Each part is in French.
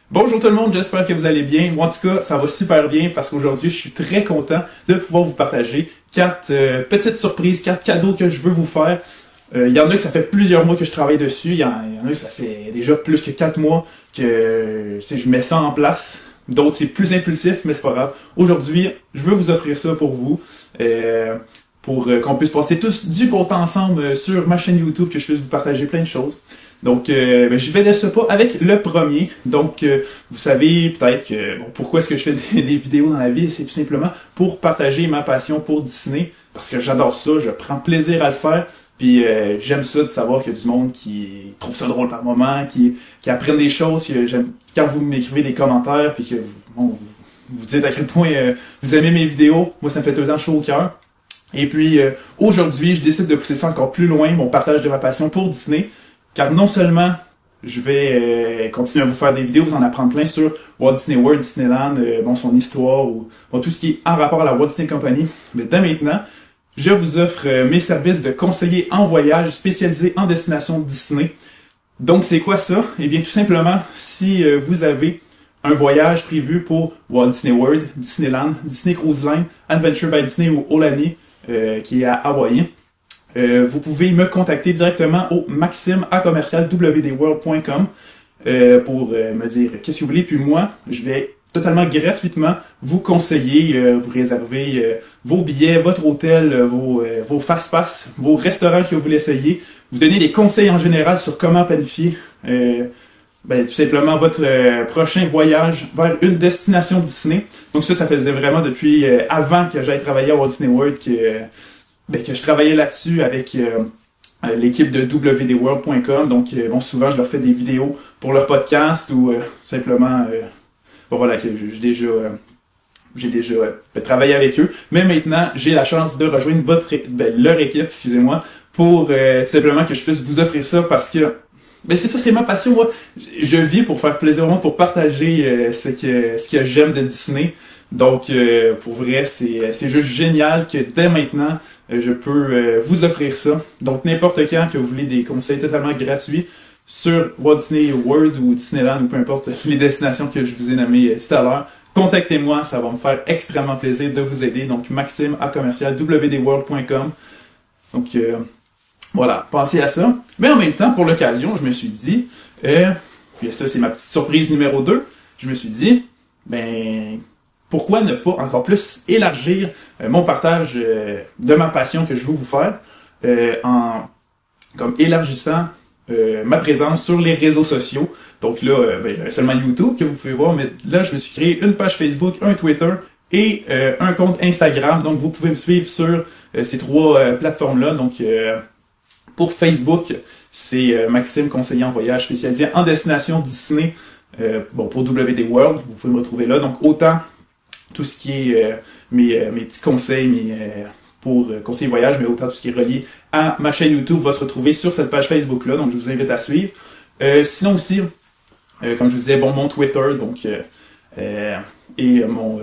Bonjour tout le monde, j'espère que vous allez bien. Moi en tout cas, ça va super bien parce qu'aujourd'hui, je suis très content de pouvoir vous partager 4 petites surprises, 4 cadeaux que je veux vous faire. Il y en a que ça fait plusieurs mois que je travaille dessus, il y en a que ça fait déjà plus que 4 mois que je mets ça en place. D'autres, c'est plus impulsif, mais c'est pas grave. Aujourd'hui, je veux vous offrir ça pour vous, pour qu'on puisse passer tous du bon temps ensemble sur ma chaîne YouTube, que je puisse vous partager plein de choses. Donc, je vais de ce pas avec le premier. Donc, vous savez peut-être que pourquoi est-ce que je fais des vidéos dans la vie, c'est tout simplement pour partager ma passion pour Disney, parce que j'adore ça, je prends plaisir à le faire. Puis j'aime ça de savoir qu'il y a du monde qui trouve ça drôle par moment, qui apprennent des choses. Que j'aime quand vous m'écrivez des commentaires, puis que vous dites à quel point vous aimez mes vidéos. Moi, ça me fait tout le temps chaud au cœur. Et puis aujourd'hui, je décide de pousser ça encore plus loin, mon partage de ma passion pour Disney. Car non seulement je vais continuer à vous faire des vidéos, vous en apprendre plein sur Walt Disney World, Disneyland, son histoire, ou tout ce qui est en rapport à la Walt Disney Company. Mais dès maintenant, je vous offre mes services de conseiller en voyage spécialisé en destination Disney. Donc c'est quoi ça? Eh bien tout simplement, si vous avez un voyage prévu pour Walt Disney World, Disneyland, Disney Cruise Line, Adventure by Disney ou Aulani, qui est à Hawaï, vous pouvez me contacter directement au maxime@wdworld.com pour me dire qu'est-ce que vous voulez. Puis moi, je vais totalement gratuitement vous conseiller, vous réserver vos billets, votre hôtel, vos fast-pass, vos restaurants que vous voulez essayer, vous donner des conseils en général sur comment planifier tout simplement votre prochain voyage vers une destination Disney. Donc ça faisait vraiment depuis avant que j'aille travailler à Walt Disney World que je travaillais là-dessus avec l'équipe de wdworld.com. Donc, souvent, je leur fais des vidéos pour leur podcast ou simplement, que j'ai déjà travaillé avec eux. Mais maintenant, j'ai la chance de rejoindre leur équipe, excusez-moi, pour simplement que je puisse vous offrir ça parce que c'est ça, c'est ma passion. Moi, je vis pour faire plaisir au monde, pour partager ce que j'aime de Disney. Donc, pour vrai, c'est juste génial que dès maintenant, je peux vous offrir ça. Donc, n'importe quand que vous voulez des conseils totalement gratuits sur Walt Disney World ou Disneyland ou peu importe les destinations que je vous ai nommées tout à l'heure, contactez-moi, ça va me faire extrêmement plaisir de vous aider. Donc, maxime@wdworld.com. Donc, voilà, pensez à ça. Mais en même temps, pour l'occasion, je me suis dit, puis ça, c'est ma petite surprise numéro 2, je me suis dit, pourquoi ne pas encore plus élargir mon partage de ma passion que je veux vous faire en comme élargissant ma présence sur les réseaux sociaux. Donc là, j'avais seulement YouTube que vous pouvez voir, mais là, je me suis créé une page Facebook, un Twitter et un compte Instagram. Donc, vous pouvez me suivre sur ces 3 plateformes-là. Donc, pour Facebook, c'est Maxime, conseiller en voyage spécialisé en destination Disney. Pour WD World, vous pouvez me retrouver là. Donc, autant tout ce qui est mes petits conseils pour conseiller voyage, mais autant tout ce qui est relié à ma chaîne YouTube va se retrouver sur cette page Facebook-là. Donc, je vous invite à suivre. Sinon aussi, comme je vous disais, mon Twitter, donc et mon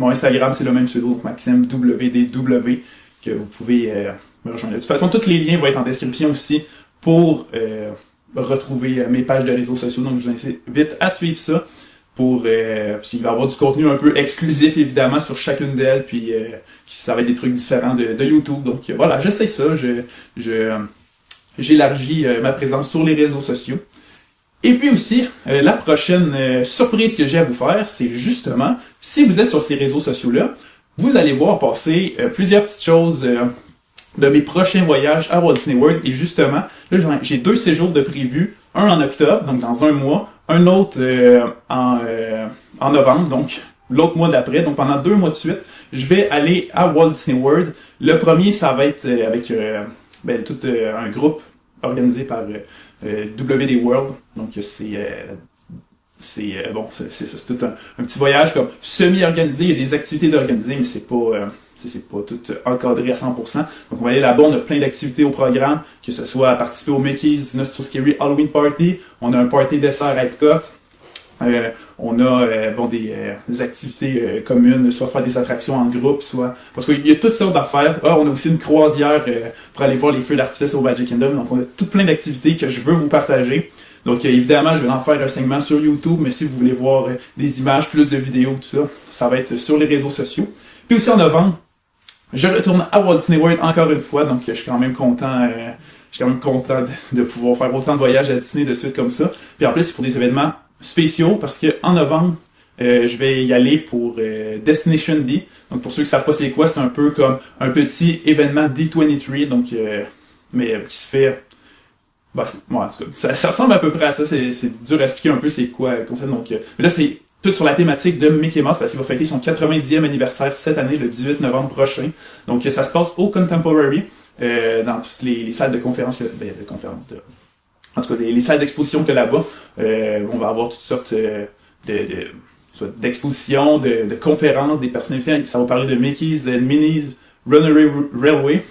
Instagram, c'est le même pseudo, donc Maxime WDW, que vous pouvez me rejoindre. De toute façon, tous les liens vont être en description aussi pour retrouver mes pages de réseaux sociaux. Donc, je vous invite à suivre ça parce qu'il va y avoir du contenu un peu exclusif, évidemment, sur chacune d'elles, puis ça va être des trucs différents de YouTube. Donc, voilà, j'essaie ça. J'élargis ma présence sur les réseaux sociaux. Et puis aussi, la prochaine surprise que j'ai à vous faire, c'est justement, si vous êtes sur ces réseaux sociaux-là, vous allez voir passer plusieurs petites choses de mes prochains voyages à Walt Disney World. Et justement, là, j'ai 2 séjours de prévus, un en octobre, donc dans un mois, un autre en novembre, donc l'autre mois d'après. Donc pendant 2 mois de suite, je vais aller à Walt Disney World. Le premier, ça va être avec tout un groupe organisé par WD World. Donc c'est tout un petit voyage comme semi-organisé. Il y a des activités d'organiser, mais c'est pas tout encadré à 100%. Donc on va aller là-bas, on a plein d'activités au programme, que ce soit participer au Mickey's Not So Scary Halloween Party, on a un party dessert à Epcot, on a des activités communes, soit faire des attractions en groupe, soit parce qu'il y a toutes sortes d'affaires. On a aussi une croisière pour aller voir les feux d'artifice au Magic Kingdom. Donc on a tout plein d'activités que je veux vous partager. Donc évidemment, je vais en faire un segment sur YouTube, mais si vous voulez voir des images, plus de vidéos, tout ça, ça va être sur les réseaux sociaux. Puis aussi en novembre, je retourne à Walt Disney World encore une fois, donc je suis quand même content. Je suis quand même content de pouvoir faire autant de voyages à Disney de suite comme ça. Puis en plus, c'est pour des événements spéciaux parce que en novembre, je vais y aller pour Destination D. Donc pour ceux qui savent pas c'est quoi, c'est un peu comme un petit événement D23, donc mais qui se fait. Bah, ouais, en tout cas, ça ressemble à peu près à ça. C'est dur à expliquer un peu c'est quoi le concept. Donc mais là c'est tout sur la thématique de Mickey Mouse parce qu'il va fêter son 90e anniversaire cette année, le 18 novembre prochain. Donc ça se passe au Contemporary. Dans toutes les salles de conférences, en tout cas les salles d'exposition que là-bas, on va avoir toutes sortes soit d'expositions, de conférences, des personnalités. Ça va parler de Mickey's and Minnie's Runaway Railway.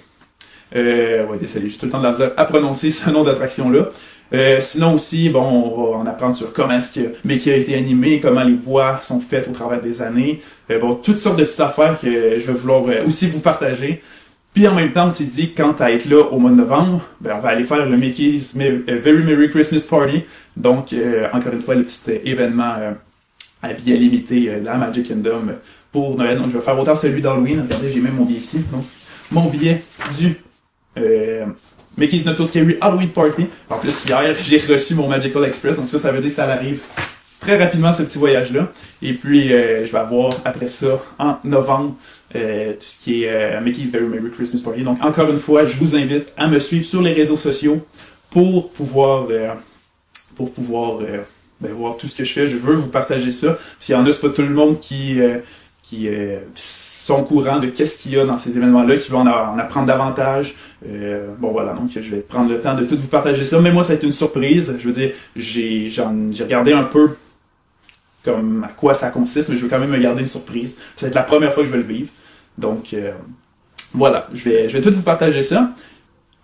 Ouais, désolé, j'ai tout le temps de la misère à prononcer ce nom d'attraction-là. Sinon aussi, bon, on va en apprendre sur comment est-ce que Mickey a été animé, comment les voix sont faites au travers des années. Bon, toutes sortes de petites affaires que je vais vouloir aussi vous partager. Puis en même temps, on s'est dit, quant à être là au mois de novembre, ben, on va aller faire le Mickey's Very Merry Christmas Party. Donc, encore une fois, le petit événement à billets limités dans Magic Kingdom pour Noël. Donc, je vais faire autant celui d'Halloween. Regardez, j'ai même mon billet ici. Donc, mon billet du Mickey's Not So Scary Halloween Party. En plus, hier, j'ai reçu mon Magical Express. Donc ça veut dire que ça arrive très rapidement, ce petit voyage-là. Et puis, je vais avoir, après ça, en novembre, tout ce qui est Mickey's Very Merry Christmas Party. Donc, encore une fois, je vous invite à me suivre sur les réseaux sociaux pour pouvoir voir tout ce que je fais. Je veux vous partager ça. S'il y en a, c'est pas tout le monde qui sont au courant de qu'est-ce qu'il y a dans ces événements-là, qui vont en apprendre davantage. Bon voilà, donc je vais prendre le temps de tout vous partager ça. Mais moi, ça a été une surprise. Je veux dire, j'ai regardé un peu comme à quoi ça consiste, mais je veux quand même me garder une surprise. Ça va être la première fois que je vais le vivre. Donc voilà, je vais tout vous partager ça.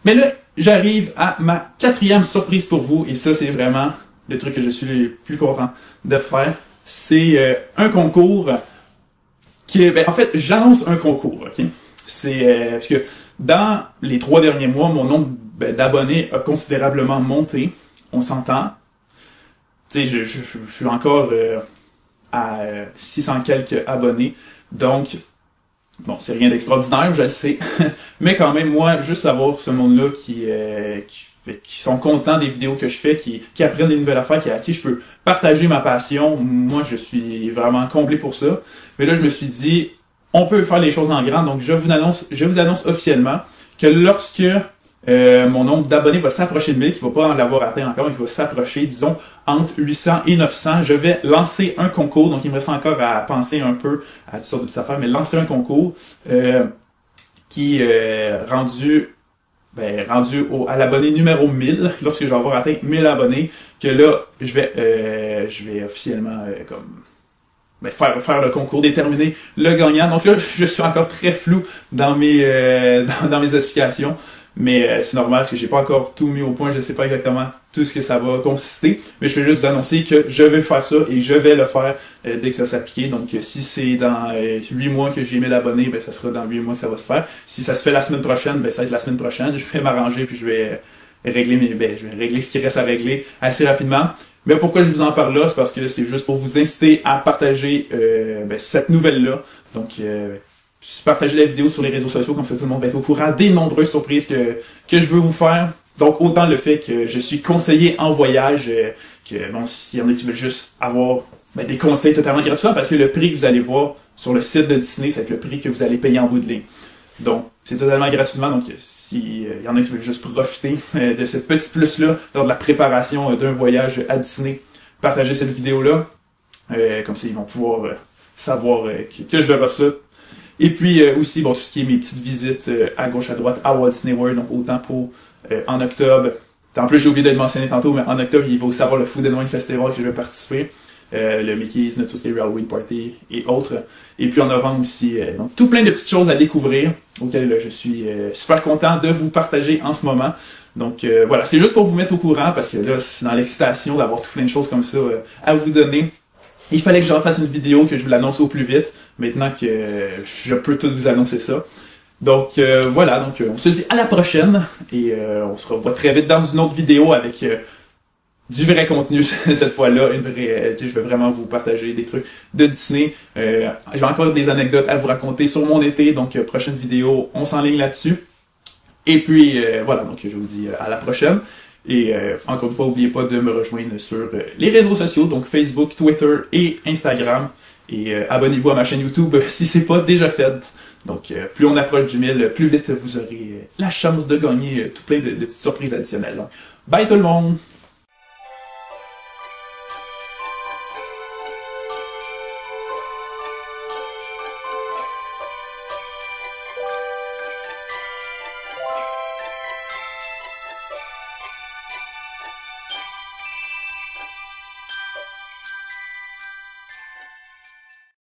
Mais là, j'arrive à ma 4e surprise pour vous, et ça, c'est vraiment le truc que je suis le plus content de faire. C'est un concours qui est... Ben, en fait, j'annonce un concours, ok? C'est parce que dans les 3 derniers mois, mon nombre d'abonnés a considérablement monté. On s'entend. Tu sais, je suis encore à 600 quelques abonnés. Donc, bon, c'est rien d'extraordinaire, je le sais. Mais quand même, moi, juste avoir ce monde-là qui sont contents des vidéos que je fais, qui apprennent des nouvelles affaires, à qui je peux partager ma passion. Moi, je suis vraiment comblé pour ça. Mais là, je me suis dit, on peut faire les choses en grand. Donc, je vous annonce officiellement que lorsque mon nombre d'abonnés va s'approcher de 1000, qu'il ne va pas en l'avoir atteint encore, il va s'approcher, disons, entre 800 et 900, je vais lancer un concours. Donc, il me reste encore à penser un peu à toutes sortes de petites affaires, mais lancer un concours qui rendu à l'abonné numéro 1000, lorsque je vais avoir atteint 1000 abonnés, que là, je vais officiellement faire le concours, déterminer le gagnant. Donc là, je suis encore très flou dans mes explications, mais c'est normal parce que j'ai pas encore tout mis au point, je sais pas exactement tout ce que ça va consister, mais je vais juste vous annoncer que je vais faire ça et je vais le faire dès que ça s'applique. Donc si c'est dans 8 mois que j'ai 1000 abonnés, ben ça sera dans 8 mois que ça va se faire. Si ça se fait la semaine prochaine, ben ça va être la semaine prochaine. Je vais m'arranger puis je vais régler ce qui reste à régler assez rapidement. Mais pourquoi je vous en parle là, c'est parce que c'est juste pour vous inciter à partager cette nouvelle-là. Donc partagez la vidéo sur les réseaux sociaux, comme ça tout le monde va être au courant des nombreuses surprises que je veux vous faire. Donc autant le fait que je suis conseiller en voyage, que bon, s'il y en a qui veulent juste avoir des conseils totalement gratuits, parce que le prix que vous allez voir sur le site de Disney, c'est le prix que vous allez payer en bout de ligne. Donc c'est totalement gratuitement, donc s'il y en a qui veulent juste profiter de ce petit plus-là lors de la préparation d'un voyage à Disney, partagez cette vidéo-là, comme ça ils vont pouvoir savoir que je leur offre ça. Et puis aussi, bon, tout ce qui est mes petites visites à gauche à droite à Walt Disney World, donc autant pour en octobre. En plus, j'ai oublié de le mentionner tantôt, mais en octobre, il va aussi avoir le Food and Wine Festival que je vais participer, le Mickey's Not So Scary Halloween Party et autres. Et puis en novembre aussi, donc tout plein de petites choses à découvrir, auxquelles je suis super content de vous partager en ce moment. Donc voilà, c'est juste pour vous mettre au courant, parce que là, c'est dans l'excitation d'avoir tout plein de choses comme ça à vous donner. Il fallait que j'en fasse une vidéo, que je vous l'annonce au plus vite, maintenant que je peux tout vous annoncer ça. Donc voilà, donc on se dit à la prochaine, et on se revoit très vite dans une autre vidéo avec du vrai contenu cette fois-là, une vraie, je vais vraiment vous partager des trucs de Disney. J'ai encore des anecdotes à vous raconter sur mon été, donc prochaine vidéo, on s'enligne là-dessus. Et puis voilà, donc je vous dis à la prochaine. Et encore une fois, n'oubliez pas de me rejoindre sur les réseaux sociaux, donc Facebook, Twitter et Instagram. Et abonnez-vous à ma chaîne YouTube si c'est pas déjà fait. Donc plus on approche du 1000, plus vite vous aurez la chance de gagner tout plein de petites surprises additionnelles. Donc, bye tout le monde!